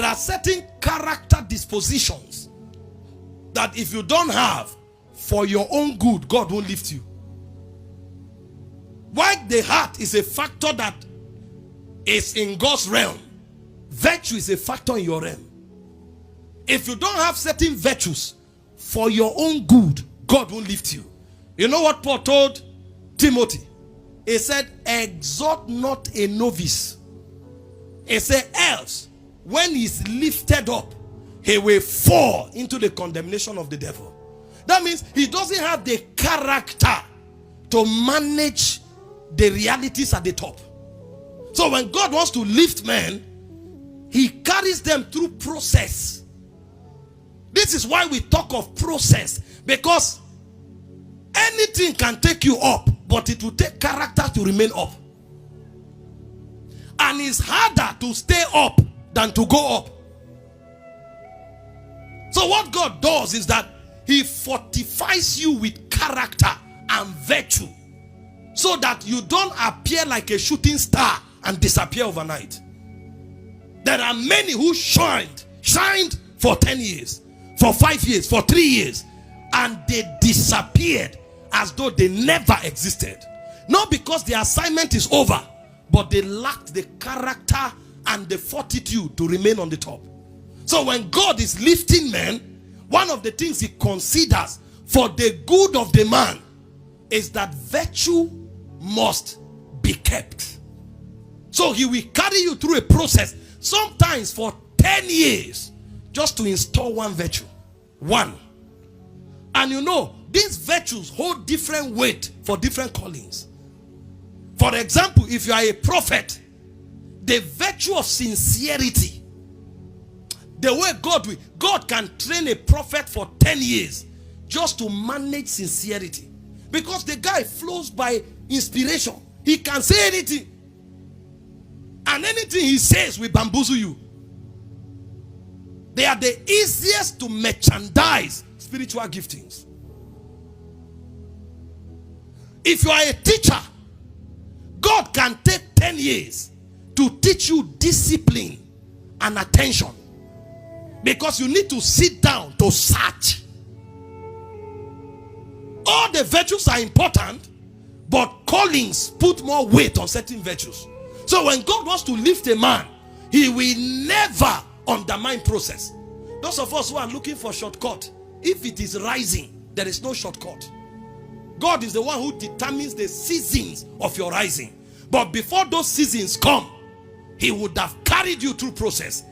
There are certain character dispositions that if you don't have for your own good, God won't lift you. Why the heart is a factor that is in God's realm, virtue is a factor in your realm. If you don't have certain virtues for your own good, God won't lift you. You know what Paul told Timothy? He said, exhort not a novice. He said, else when he's lifted up, he will fall into the condemnation of the devil. That means he doesn't have the character to manage the realities at the top. So when God wants to lift men, he carries them through process. This is why we talk of process, because anything can take you up, but it will take character to remain up. And it's harder to stay up than to go up. So what God does is that he fortifies you with character and virtue, so that you don't appear like a shooting star and disappear overnight. There are many who shined for 10 years, for 5 years, for 3 years, and they disappeared as though they never existed. Not because the assignment is over, but they lacked the character and the fortitude to remain on the top. So when God is lifting men, one of the things he considers for the good of the man is that virtue must be kept. So he will carry you through a process, sometimes for 10 years, just to install one virtue. One. And you know, these virtues hold different weight for different callings. For example, if you are a prophet, the virtue of sincerity, the way God can train a prophet for 10 years just to manage sincerity. Because the guy flows by inspiration. He can say anything. And anything he says will bamboozle you. They are the easiest to merchandise spiritual giftings. If you are a teacher, God can take 10 years to teach you discipline and attention, because you need to sit down to search. All the virtues are important, but callings put more weight on certain virtues. So when God wants to lift a man, he will never undermine process. Those of us who are looking for shortcut, if it is rising, there is no shortcut. God is the one who determines the seasons of your rising. But before those seasons come, he would have carried you through process.